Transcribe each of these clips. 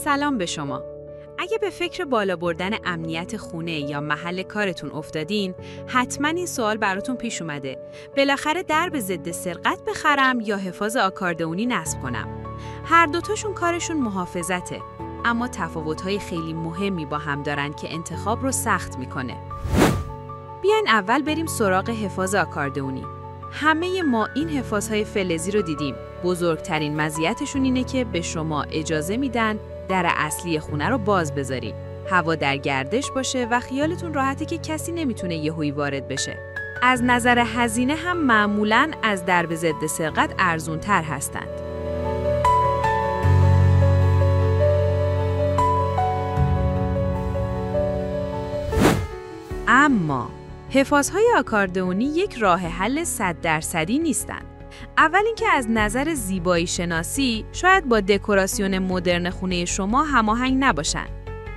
سلام به شما. اگه به فکر بالا بردن امنیت خونه یا محل کارتون افتادین، حتما این سوال براتون پیش اومده. بالاخره درب ضد سرقت بخرم یا حفاظ آکاردئونی نصب کنم؟ هر دوتاشون کارشون محافظته، اما تفاوت‌های خیلی مهمی با هم دارن که انتخاب رو سخت میکنه. بیاین اول بریم سراغ حفاظ آکاردئونی. همه ما این حفاظهای فلزی رو دیدیم. بزرگترین مزیتشون اینه که به شما اجازه میدن در اصلی خونه رو باز بذارید. هوا در گردش باشه و خیالتون راحته که کسی نمیتونه یهویی وارد بشه. از نظر هزینه هم معمولاً از درب ضد سرقت ارزون‌تر هستند. اما حفاظهای آکاردئونی یک راه حل 100% نیستن. اول اینکه از نظر زیبایی شناسی شاید با دکوراسیون مدرن خونه شما هماهنگ نباشن.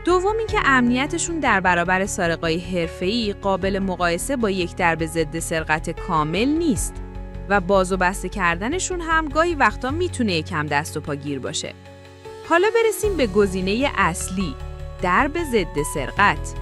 دوم اینکه امنیتشون در برابر سارقای حرفه‌ای قابل مقایسه با یک درب ضد سرقت کامل نیست و باز و بسته کردنشون هم گاهی وقتا میتونه یکم دست و پا گیر باشه. حالا برسیم به گزینه اصلی، درب ضد سرقت.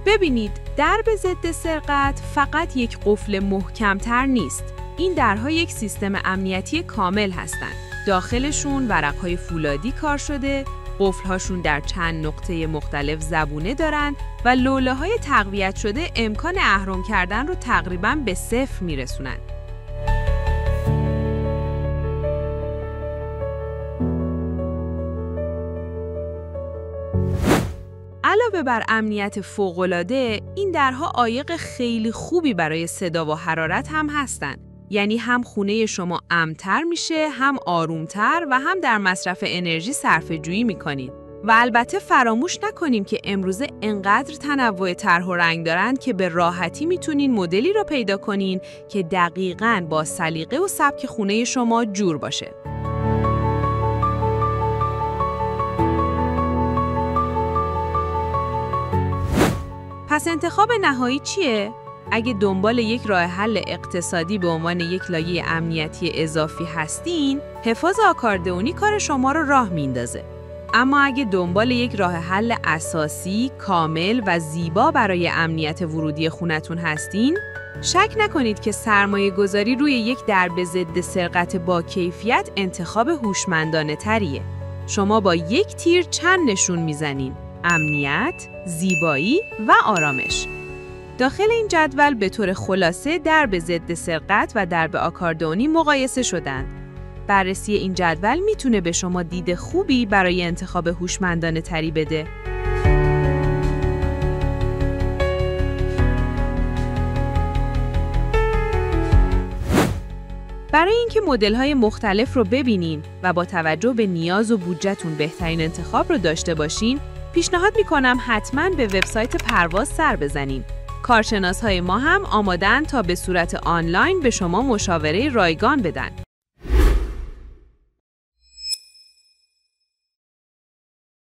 ببینید، درب ضد سرقت فقط یک قفل محکم‌تر نیست. این درها یک سیستم امنیتی کامل هستند. داخلشون ورق‌های فولادی کار شده، قفل‌هاشون در چند نقطه مختلف زبونه دارن و لوله‌های تقویت شده امکان اهرم کردن رو تقریباً به صفر میرسونن. علاوه بر امنیت فوق‌العاده، این درها عایق خیلی خوبی برای صدا و حرارت هم هستن. یعنی هم خونه شما امن‌تر میشه، هم آرومتر و هم در مصرف انرژی صرفه‌جویی میکنید. و البته فراموش نکنیم که امروزه انقدر تنوع طرح و رنگ دارند که به راحتی میتونین مدلی رو پیدا کنین که دقیقاً با سلیقه و سبک خونه شما جور باشه. پس انتخاب نهایی چیه؟ اگه دنبال یک راه حل اقتصادی به عنوان یک لایه امنیتی اضافی هستین، حفاظ آکاردئونی کار شما رو راه میندازه. اما اگه دنبال یک راه حل اساسی، کامل و زیبا برای امنیت ورودی خونتون هستین، شک نکنید که سرمایه گذاری روی یک درب ضد سرقت با کیفیت انتخاب هوشمندانه تریه. شما با یک تیر چند نشون میزنین: امنیت، زیبایی و آرامش. داخل این جدول به طور خلاصه درب ضد سرقت و درب آکاردئونی مقایسه شدند. بررسی این جدول میتونه به شما دید خوبی برای انتخاب هوشمندانه تری بده. برای اینکه مدل‌های مختلف رو ببینین و با توجه به نیاز و بودجه‌تون بهترین انتخاب رو داشته باشین، پیشنهاد میکنم حتماً به وبسایت پرواز سر بزنین. کارشناس‌های ما هم آماده‌اند تا به صورت آنلاین به شما مشاوره رایگان بدن.